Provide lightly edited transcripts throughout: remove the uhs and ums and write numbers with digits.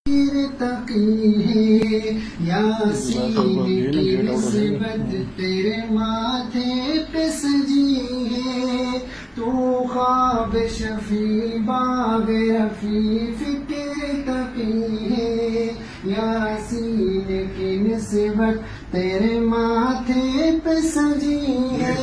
تقی ہے یاسین کی نسبت تیرے ماتھے پہ سجی ہے تو خواب شفیع باغ رفیع فکر تقی ہے یاسین کی نسبت تیرے ماتھے پہ سجی ہے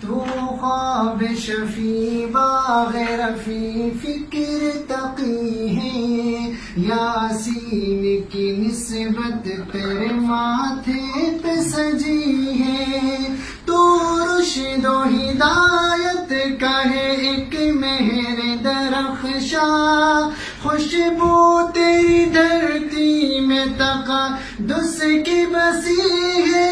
تو خواب شفیع باغ رفیع فکر تقی ہے یاسین کی نسبت تیرے ماتھے پہ سجی ہے تو رشد و ہدایت کا ہے ایک مہر درخشاں خوشبو تیری دھرتی میں تقدس کی بسی ہے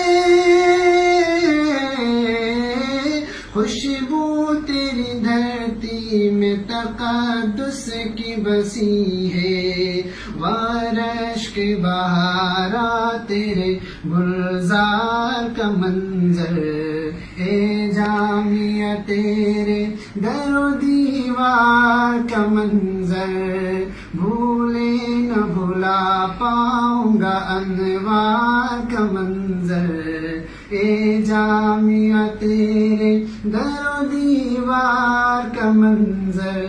خوشبو تیری دھرتی میں تقدس کی بسی ہے وارشک بہارا تیرے گلزار کا منظر اے جامعہ تیرے در و دیوار کا منظر بھولے نہ بھلا پاؤں گا انوار کا منظر اے جامعہ تیرے در و دیوار کا منظر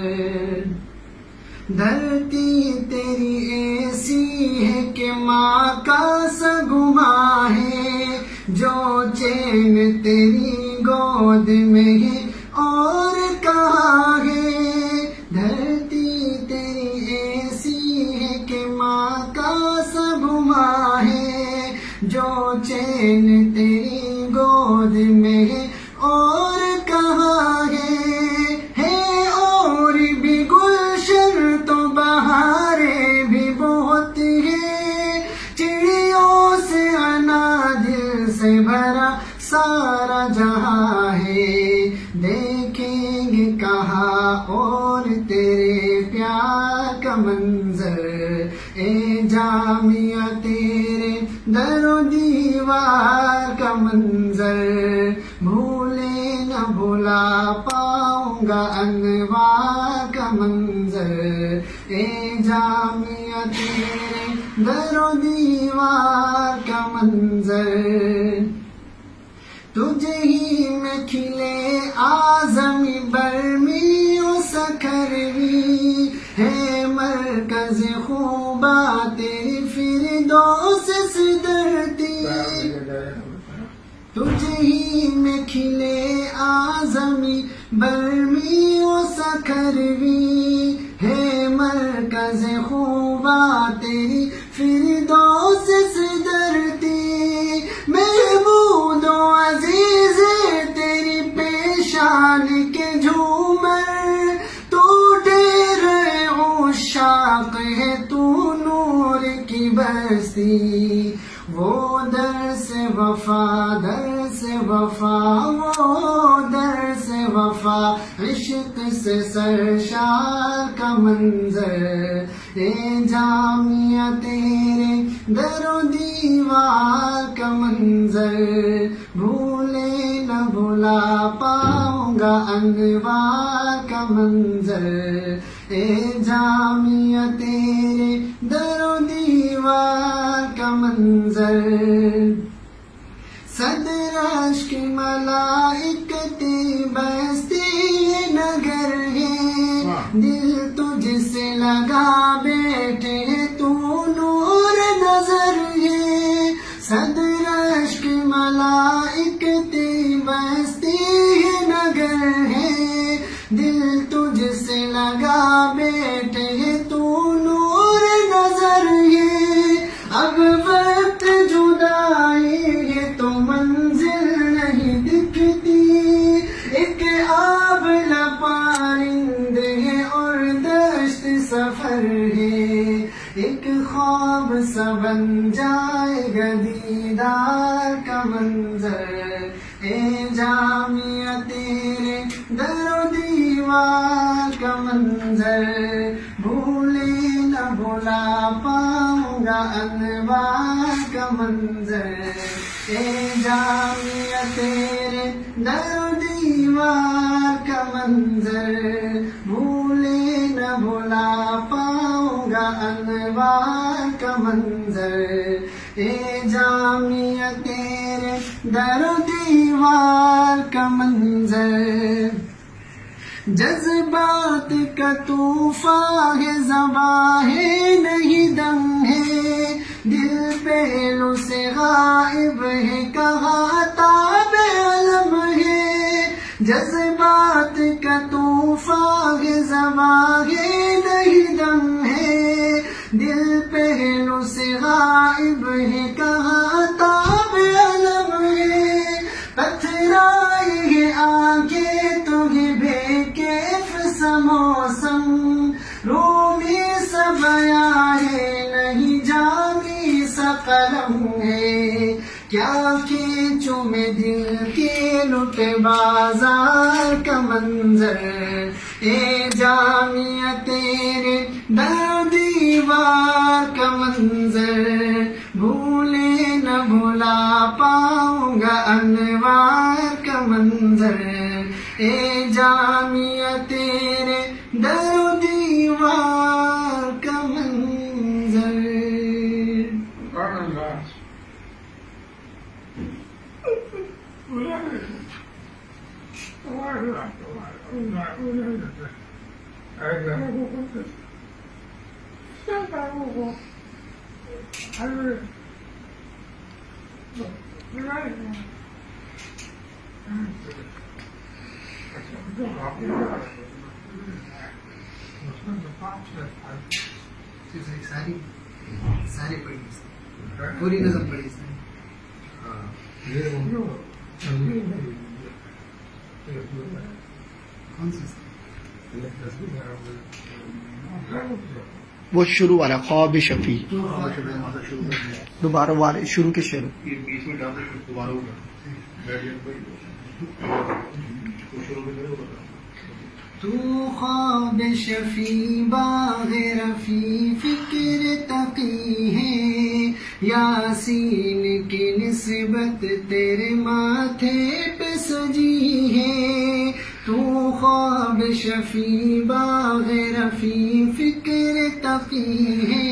دھرتی تیری ایسی ہے کہ ماں کا سگما ہے جو چین تیری گود میں ہے اور کہاں ہے دھرتی تیری ایسی ہے کہ ماں کا سگما ہے جو چین تیری گود میں ہے اور کہاں ہے اور بھی گلشن تو بہاریں بھی بہت ہیں چڑیوں سے انادل سے بھرا سارا جہاں ہے دیکھیں گے کہاں اور تیرے پیار کا منظر اے جامعہ تیرے در و دیوار کا منظر بھولے نہ بھلا پاؤں گا انوار کا منظر اے جامعہ تیرے در و دیوار کا منظر تجھے ہی میں کھلے آزمی برمی و سکھروی ہے مرکز خوبا تیری فردوس صدرتی تجھے ہی میں کھلے آزمی برمی و سکھروی ہے مرکز خوبا تیری فردوس صدرتی محمود و عزیز تیری پیشان کے جھومر تو ڈیر عشاق ہے تو نور کی بستی وہ در سے وفا در سے وفا وہ در سے وفا عشق سے سرشار کا منظر اے جامعہ تیرے در و دیوار کا منظر بھولے نہ بھلا پاؤں گا انوار کا منظر اے جامعہ تیرے در و دیوار کا منظر صدر عشق ملائکتی بستی نگر ہے دل تجھ سے لگا بیٹھے تو نور نظر ہے صدر عشق ملائکتی بستی نگر ہے دل تجھ سے لگا بیٹھے تو نور نظر ہے اب وقت جدائی ہے تو منزل نہیں دکھتی ایک آبلہ پارند ہے اور دشت سفر ہے ایک خواب سا بن جائے گا دیدار کا منظر اے جامعہ تیرے در و دیوار کا منظر بھولے نہ بھلا پاؤں گا انوار کا منظر اے جامعہ تیرے در و دیوار کا منظر بھولے نہ بھلا پاؤں گا گا انوار کا منظر، اے جامعہ تیرے در و دیوار کا منظر، جذبات کا طوفان ہے، زباں ہے نہیں دم ہے، دل پہلو سے غائب ہے، کہاں تاب علم ہے، جذبات کا طوفان ہے، زباں ہے نہیں دم ہے، دل پہلو سے غائب ہے، کہاں تاب علم ہے، پتھرائے ہے آنکھیں تمہیں بے کیف سا موسم، رومی سا بیاں ہے نہیں جامی سا قلم ہے، کیا کھینچوں میں دل کے لٹ بازار کا منظر، اے جامعہ تیرے در دیوار کا منظر، بھولے نہ بھلا پاؤں گا انوار کا منظر، اے جامعہ تیرے در دیوار کا منظر۔ ساری پڑھی پوری نظم پڑھی کون سی؟ وہ شروع والا خواب شفیع، دوبارہ والے شروع کے شروع، تو خواب شفیع باغ رفیع فکر تقی ہے، یاسین کی نسبت تیرے ماتھے پہ سجی ہے، تو خواب شفیع باغ رفیع فکر تقی ہے،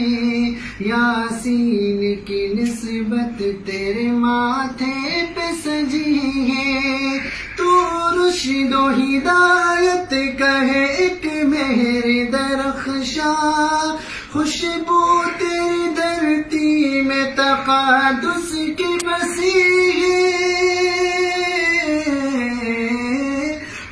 یاسین کی نسبت تیرے ماتھے پہ سجی ہے، تو رشد و ہدایت کا ہے ایک مہر درخشاں، خوشبو تیری دھرتی میں تقدس کی بسی ہے،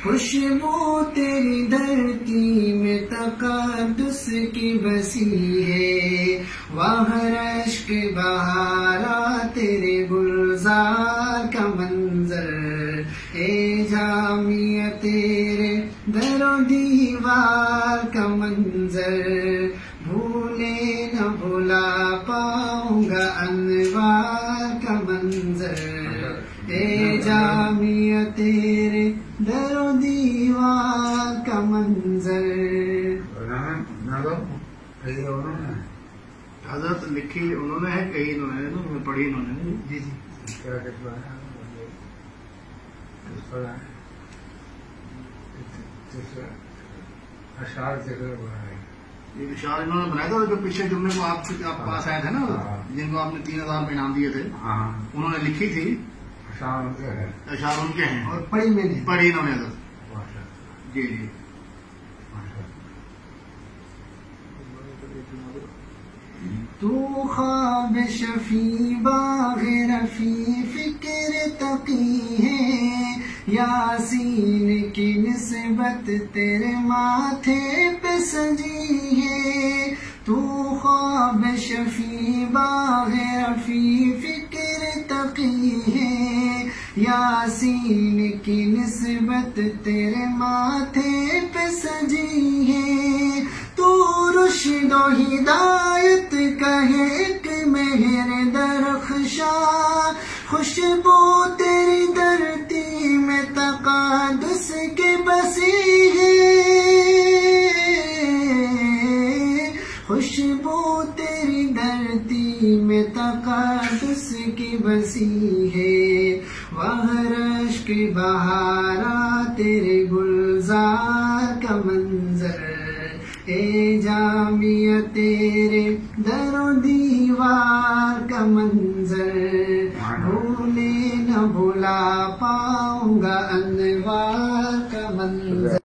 خوشبو تیری دھرتی میں تقدس کی بسی ہے، وہاں رشک بہارا تیرے گلزار کا منظر، اے جامعہ تیرے در و دیوار کا منظر، بھولے نہ بھلا پاؤں گا انوار کا منظر، اے جامعہ تیرے در و دیوار کا منظر۔ حضرت لکھی انہوں نے ہے، کہیں انہوں نے پڑھی انہوں نے، جی جی اشعار یہ اشعار انہوں نے بنایا تھا، جو پیچھے جملے کو آپ پاس آئے تھے نا، جن کو آپ نے 3000 پہ انعام دیے تھے، انہوں نے لکھی تھی، اشعار ان کے ہیں، اور پڑھی میں نے، پڑھی انہوں نے جی جی۔ تو خواب شفیع باغ رفیع فکر تقی ہے، یاسین کی نسبت تیرے ماتھے پہ سجی ہے، تو خواب شفیع باغ رفیع فکر تقی ہے، یاسین کی نسبت تیرے ماتھے پہ سجی ہے، تو رشد و ہدایت کا ہے ایک مہر درخشاں، خوشبو تیری دھرتی میں تقدس کی بسی ہے، خوشبو تیری دھرتی میں تقدس کی بسی ہے، وہاں رشک بہارا تیرے گلزار کا منظر، اے جامعہ تیرے در و دیوار کا منظر بھولے نہ بھلا پاؤں گا انوار کا منظر